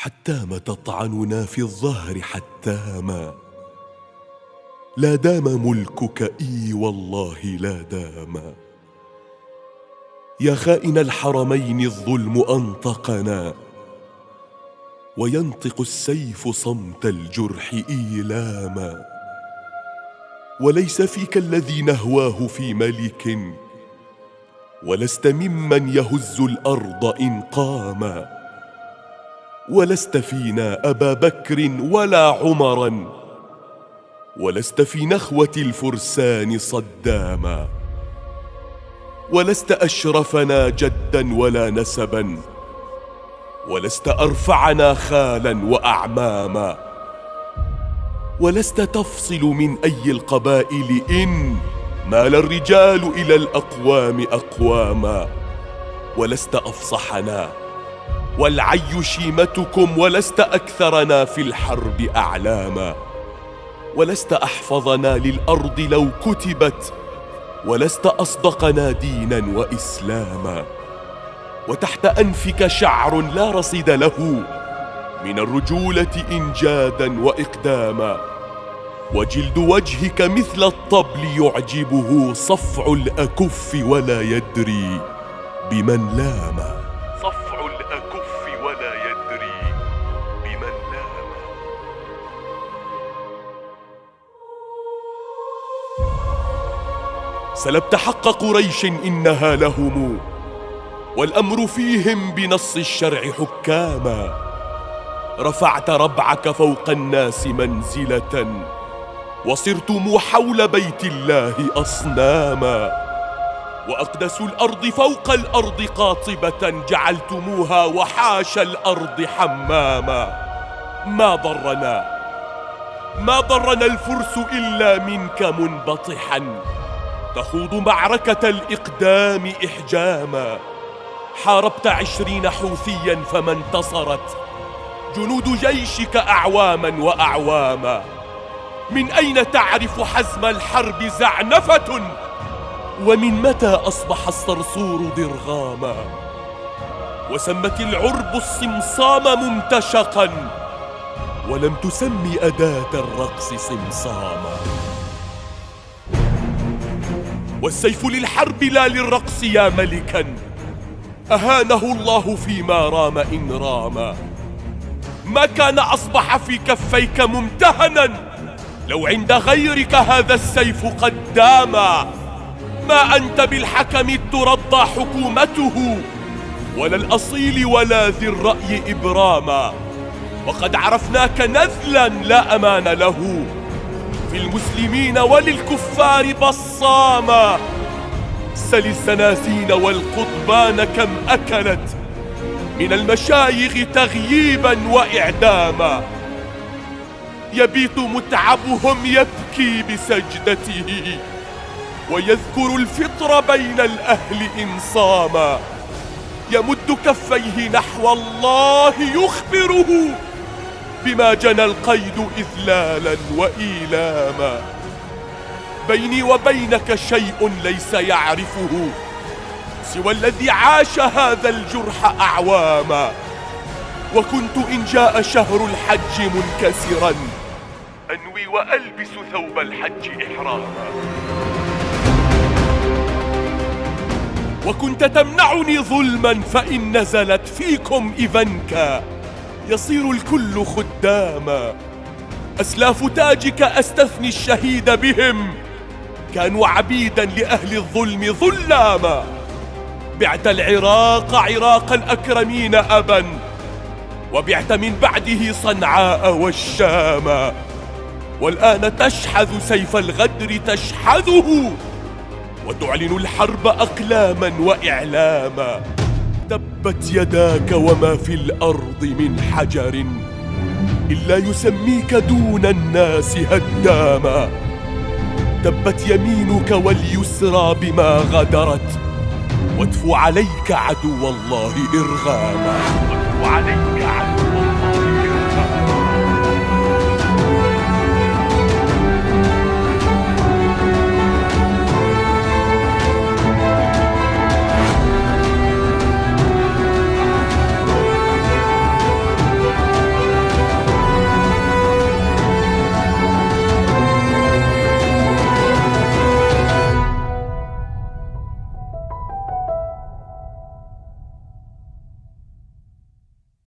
حتام تطعننا في الظهر حتاما. لا دام ملكك إي والله لا دام. يا خائن الحرمين الظلم أنطقنا، وينطق السيف صمت الجرح إيلاما. وليس فيك الذي نهواه في ملك، ولست ممن يهز الأرض إن قاما. ولست فينا أبا بكر ولا عمرا، ولست في نخوة الفرسان صداما. ولست أشرفنا جدا ولا نسبا، ولست أرفعنا خالا وأعماما. ولست تفصل من أي القبائل إن مال الرجال إلى الأقوام أقواما. ولست أفصحنا والعي شيمتكم، ولست أكثرنا في الحرب أعلاما. ولست أحفظنا للأرض لو كتبت، ولست أصدقنا دينا وإسلاما. وتحت أنفك شعر لا رصيد له من الرجولة إنجادا وإقداما. وجلد وجهك مثل الطبل يعجبه صفع الأكف ولا يدري بمن لاما. صفع الأكف ولا يدري بمن لاما. سلبت حق قريش إنها لهم، والأمر فيهم بنص الشرع حكاما. رفعت ربعك فوق الناس منزلة، وصرتم حول بيت الله أصناما. وأقدس الأرض فوق الأرض قاطبة جعلتموها وحاش الأرض حماما. ما ضرنا الفرس إلا منك منبطحا، تخوض معركة الإقدام إحجاما. حاربت 20 حوثيا فما انتصرت جنود جيشك أعواما وأعواما. من أين تعرف حزم الحرب زعنفة، ومن متى أصبح الصرصور ضرغاما. وسمت العرب الصمصام ممتشقا، ولم تسم أداة الرقص صمصاما. والسيف للحرب لا للرقص يا ملكا، أهانه الله فيما رام إن راما. ما كان أصبح في كفيك ممتهنا، لو عند غيرك هذا السيف قد داما. ما أنت بالحكم ترضى حكومته، ولا الأصيل ولا ذي الرأي إبراما. وقد عرفناك نذلا لا أمان له، في المسلمين وللكفار بصاما. سل الزنازين والقضبان كم أكلت من المشايخ تغييبا وإعداما. يبيت متعبهم يبكي بسجدته، ويذكر الفطر بين الأهل إن صاما. يمد كفيه نحو الله يخبره بما جنى القيد إذلالا وإيلاما. بيني وبينك شيء ليس يعرفه سوى الذي عاش هذا الجرح أعواما. وكنت إن جاء شهر الحج منكسرا أنوي وألبس ثوب الحج إحراما. وكنت تمنعني ظلما، فإن نزلت فيكم إذنك يصير الكل خداما. أسلاف تاجك أستثني الشهيد بهم، كانوا عبيدا لأهل الظلم ظلاما. بعت العراق عراق الأكرمين أبا، وبعت من بعده صنعاء والشاما. والآن تشحذ سيف الغدر تشحذه، وتعلن الحرب أقلاما وإعلاما. تبت يداك وما في الأرض من حجر، إلا يسميك دون الناس هداما. تبت يمينك واليسرى بما غدرت، واتفو عليك عدو الله إرغاما. واتفو عليك عدو